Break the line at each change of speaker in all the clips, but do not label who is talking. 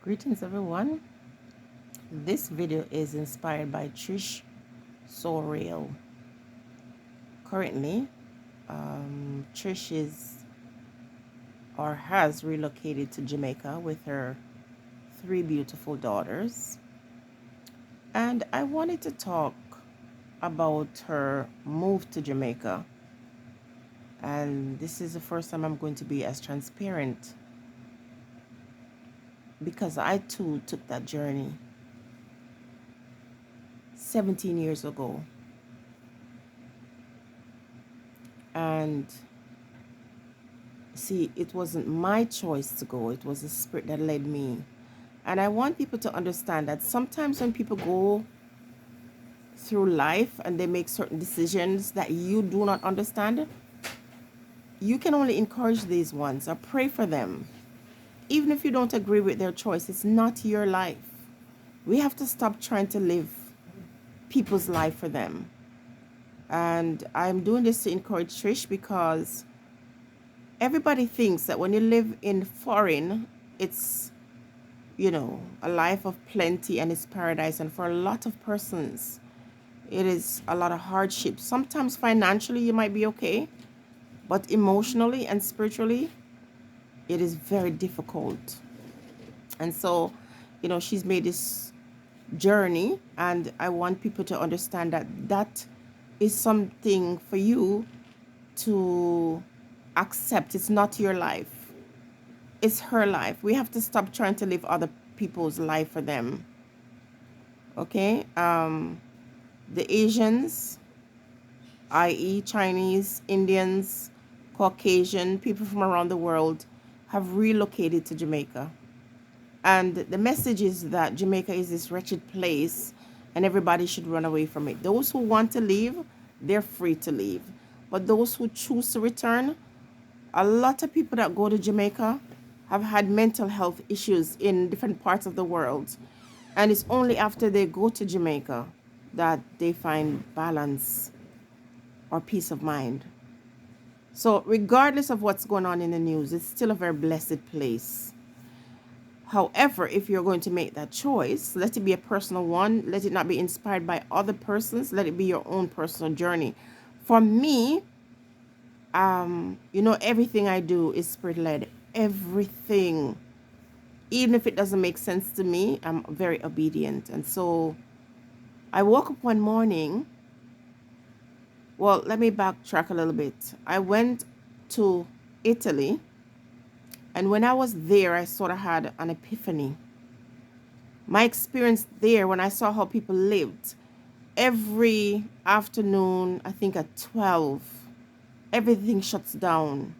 Greetings everyone. This video is inspired by Trish So Real. Currently, Trish is or has relocated to Jamaica with her three beautiful daughters. And I wanted to talk about her move to Jamaica. And this is the first time I'm going to be as transparent because I too took that journey 17 years ago. And see, it wasn't my choice to go, it was the spirit that led me. And I want people to understand that sometimes when people go through life and they make certain decisions that you do not understand, you can only encourage these ones or pray for them. Even if you don't agree with their choice, it's not your life. We have to stop trying to live people's life for them. And I'm doing this to encourage Trish because everybody thinks that when you live in foreign, it's a life of plenty and it's paradise. And for a lot of persons, it is a lot of hardship. Sometimes financially, you might be okay, but emotionally and spiritually, it is very difficult. And so, she's made this journey, and I want people to understand that that is something for you to accept. It's not your life. It's her life. We have to stop trying to live other people's life for them. Okay? The Asians, i.e. Chinese, Indians, Caucasian, people from around the world have relocated to Jamaica. And the message is that Jamaica is this wretched place and everybody should run away from it. Those who want to leave, they're free to leave. But those who choose to return, a lot of people that go to Jamaica have had mental health issues in different parts of the world. And it's only after they go to Jamaica that they find balance or peace of mind. So regardless of what's going on in the news, it's still a very blessed place. However, if you're going to make that choice, let it be a personal one. Let it not be inspired by other persons. Let it be your own personal journey. For me, everything I do is spirit-led. Everything. Even if it doesn't make sense to me, I'm very obedient. And so I woke up one morning. Well, let me backtrack a little bit. I went to Italy, and when I was there, I sort of had an epiphany. My experience there, when I saw how people lived, every afternoon, I think at 12, everything shuts down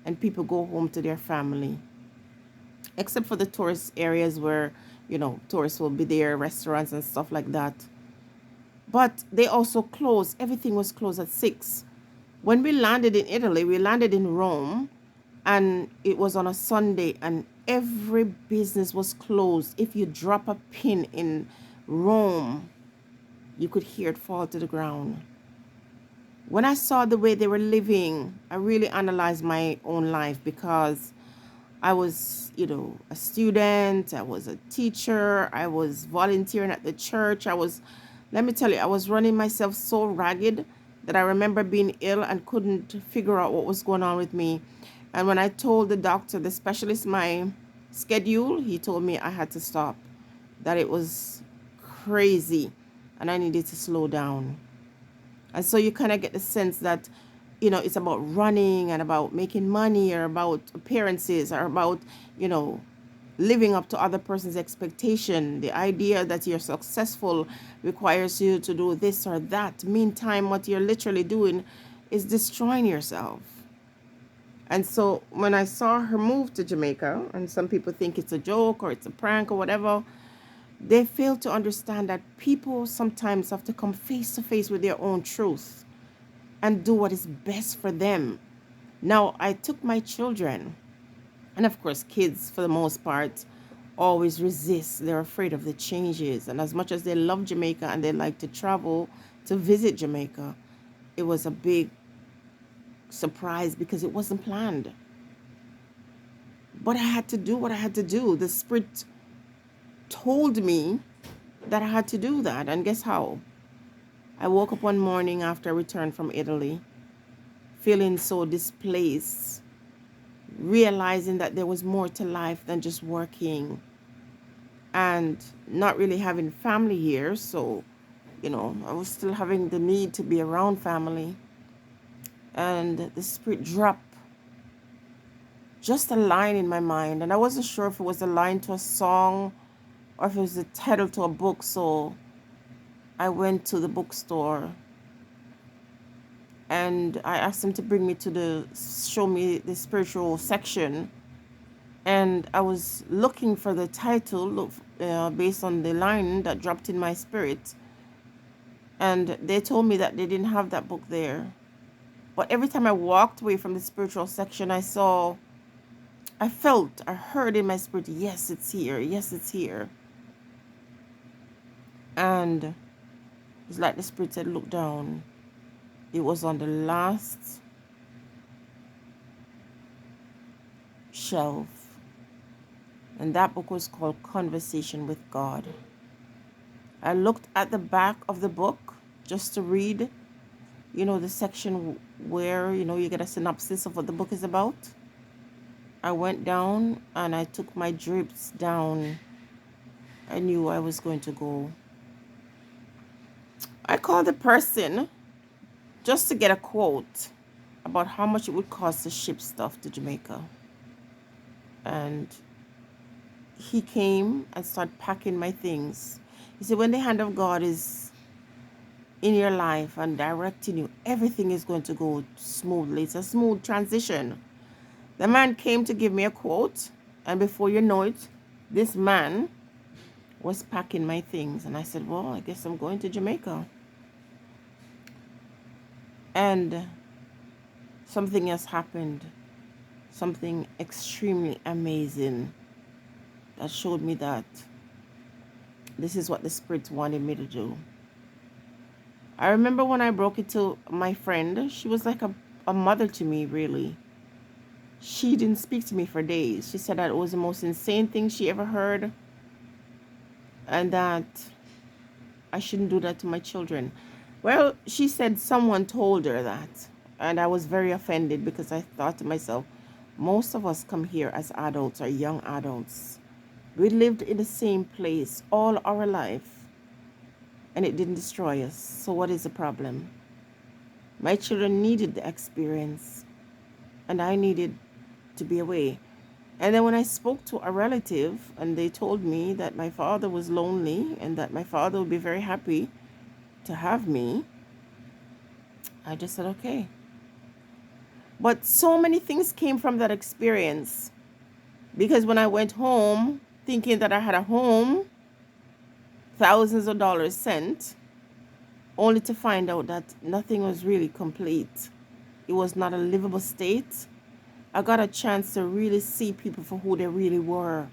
and people go home to their family. Except for the tourist areas where, tourists will be there, restaurants and stuff like that. But they also closed. Everything was closed at 6. When we landed in Italy, we landed in Rome, and it was on a Sunday, and every business was closed. If you drop a pin in Rome, you could hear it fall to the ground. When I saw the way they were living, I really analyzed my own life because I was, a student, I was a teacher, I was volunteering at the church. Let me tell you, I was running myself so ragged that I remember being ill and couldn't figure out what was going on with me. And when I told the doctor, the specialist, my schedule, he told me I had to stop, that it was crazy and I needed to slow down. And so you kind of get the sense that, it's about running and about making money or about appearances or about, living up to other person's expectation. The idea that you're successful requires you to do this or that. Meantime, what you're literally doing is destroying yourself. And so when I saw her move to Jamaica, and some people think it's a joke or it's a prank or whatever, they fail to understand that people sometimes have to come face to face with their own truth and do what is best for them. Now, I took my children, and of course, kids, for the most part, always resist. They're afraid of the changes. And as much as they love Jamaica and they like to travel to visit Jamaica, it was a big surprise because it wasn't planned. But I had to do what I had to do. The spirit told me that I had to do that. And guess how? I woke up one morning after I returned from Italy, feeling so displaced, realizing that there was more to life than just working and not really having family here. So, I was still having the need to be around family. And the spirit dropped just a line in my mind. And I wasn't sure if it was a line to a song or if it was a title to a book. So I went to the bookstore and I asked him to bring me to show me the spiritual section. And I was looking for the title based on the line that dropped in my spirit. And they told me that they didn't have that book there. But every time I walked away from the spiritual section, I heard in my spirit, yes, it's here. Yes, it's here. And it's like the spirit said, look down. It was on the last shelf. And that book was called Conversation with God. I looked at the back of the book just to read, the section where, you get a synopsis of what the book is about. I went down and I took my drips down. I knew I was going to go. I called the person just to get a quote about how much it would cost to ship stuff to Jamaica. And he came and started packing my things. You see, when the hand of God is in your life and directing you, everything is going to go smoothly. It's a smooth transition. The man came to give me a quote, and before you know it, this man was packing my things. And I said, well, I guess I'm going to Jamaica. And something has happened, something extremely amazing that showed me that this is what the Spirit wanted me to do. I remember when I broke it to my friend, she was like a mother to me, really. She didn't speak to me for days. She said that it was the most insane thing she ever heard and that I shouldn't do that to my children. Well, she said someone told her that. And I was very offended because I thought to myself, most of us come here as adults or young adults. We lived in the same place all our life and it didn't destroy us. So what is the problem? My children needed the experience and I needed to be away. And then when I spoke to a relative and they told me that my father was lonely and that my father would be very happy to have me, I just said, okay. But so many things came from that experience because when I went home thinking that I had a home, thousands of dollars sent, only to find out that nothing was really complete. It was not a livable state. I got a chance to really see people for who they really were.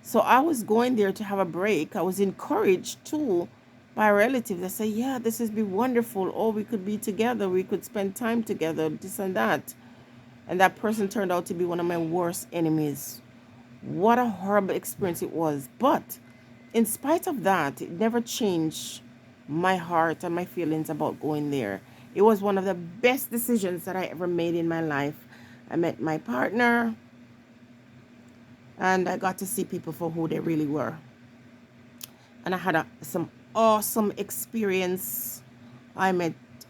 So I was going there to have a break. I was encouraged too by relatives that say, yeah, this has been wonderful. Oh, we could be together. We could spend time together, this and that. And that person turned out to be one of my worst enemies. What a horrible experience it was. But in spite of that, it never changed my heart and my feelings about going there. It was one of the best decisions that I ever made in my life. I met my partner and I got to see people for who they really were. And I had some awesome experience. I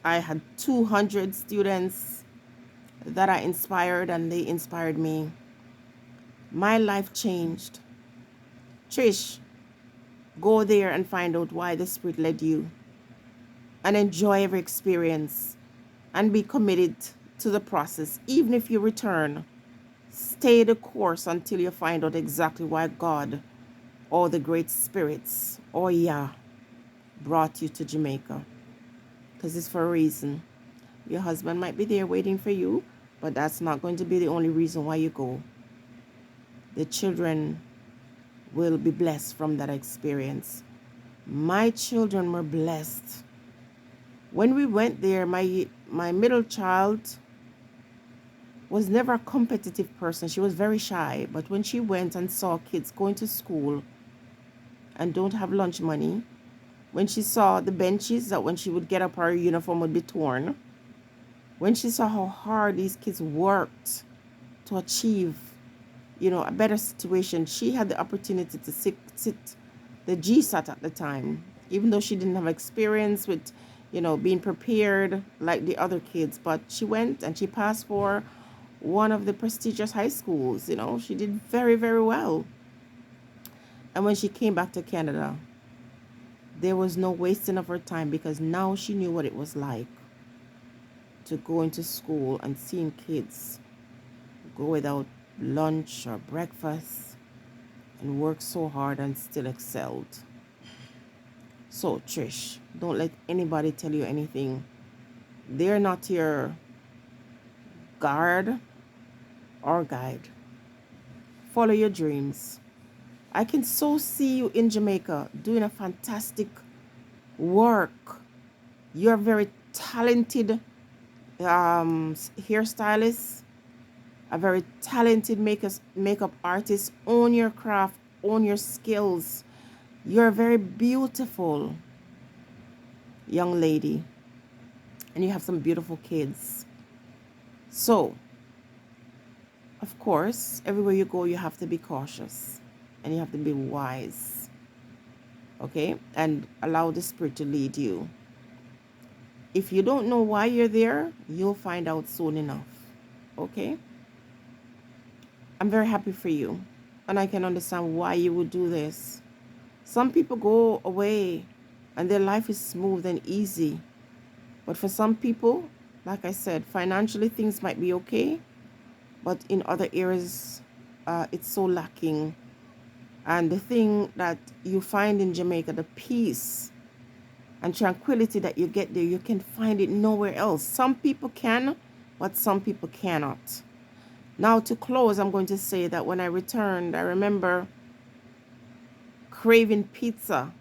had 200 students that I inspired and they inspired me. My life changed. Trish, go there and find out why the Spirit led you and enjoy every experience and be committed to the process. Even if you return, stay the course until you find out exactly why God or the great spirits or Yah brought you to Jamaica. Because it's for a reason. Your husband might be there waiting for you, but that's not going to be the only reason why you go. The children will be blessed from that experience. My children were blessed. When we went there, my middle child was never a competitive person. She was very shy. But when she went and saw kids going to school and don't have lunch money, when she saw the benches that when she would get up, her uniform would be torn, when she saw how hard these kids worked to achieve, a better situation, she had the opportunity to sit the GSAT at the time, even though she didn't have experience with, being prepared like the other kids. But she went and she passed for one of the prestigious high schools. She did very, very well. And when she came back to Canada, there was no wasting of her time because now she knew what it was like to go into school and seeing kids go without lunch or breakfast and work so hard and still excelled. So, Trish, don't let anybody tell you anything. They're not your guard or guide. Follow your dreams. I can so see you in Jamaica doing a fantastic work. You're a very talented hairstylist, a very talented makeup artist. Own your craft, own your skills. You're a very beautiful young lady, and you have some beautiful kids. So, of course, everywhere you go, you have to be cautious and you have to be wise, okay? And allow the Spirit to lead you. If you don't know why you're there, you'll find out soon enough, okay? I'm very happy for you, and I can understand why you would do this. Some people go away and their life is smooth and easy. But for some people, like I said, financially things might be okay, but in other areas, it's so lacking. And the thing that you find in Jamaica, the peace and tranquility that you get there, you can find it nowhere else. Some people can, but some people cannot. Now, to close, I'm going to say that when I returned, I remember craving pizza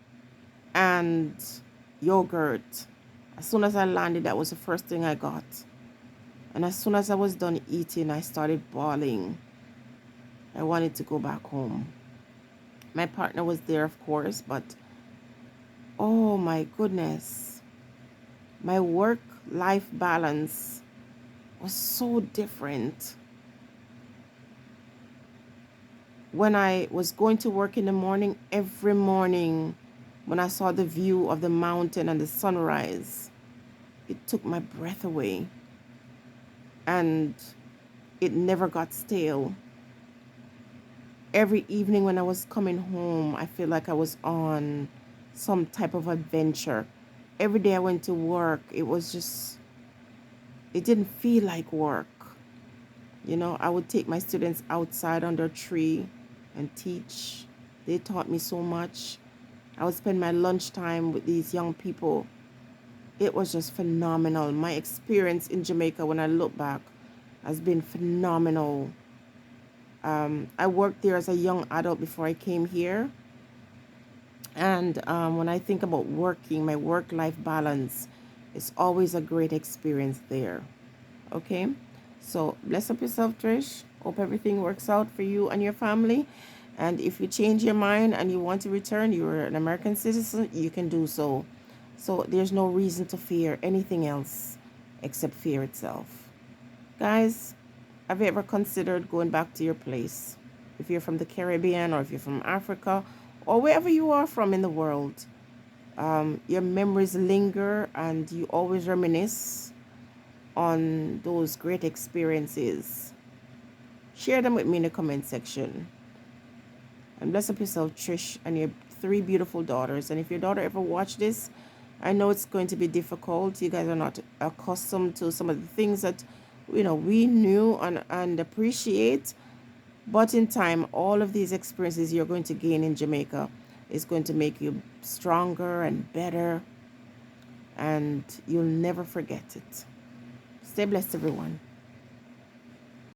and yogurt. As soon as I landed, that was the first thing I got. And as soon as I was done eating, I started bawling. I wanted to go back home. My partner was there, of course, but oh my goodness, my work-life balance was so different. When I was going to work in the morning, every morning, when I saw the view of the mountain and the sunrise, it took my breath away. And it never got stale. Every evening when I was coming home, I feel like I was on some type of adventure. Every day I went to work, it didn't feel like work. I would take my students outside under a tree and teach. They taught me so much. I would spend my lunchtime with these young people. It was just phenomenal. My experience in Jamaica, when I look back, has been phenomenal. I worked there as a young adult before I came here. And when I think about working, my work-life balance, it's always a great experience there. Okay? So bless up yourself, Trish. Hope everything works out for you and your family. And if you change your mind and you want to return, you're an American citizen, you can do so. So there's no reason to fear anything else except fear itself. Guys, have you ever considered going back to your place? If you're from the Caribbean or if you're from Africa or wherever you are from in the world, your memories linger and you always reminisce on those great experiences. Share them with me in the comment section. And bless up yourself, Trish, and your 3 beautiful daughters. And if your daughter ever watched this, I know it's going to be difficult. You guys are not accustomed to some of the things that, we knew and appreciate. But in time, all of these experiences you're going to gain in Jamaica is going to make you stronger and better. And you'll never forget it. Stay blessed, everyone.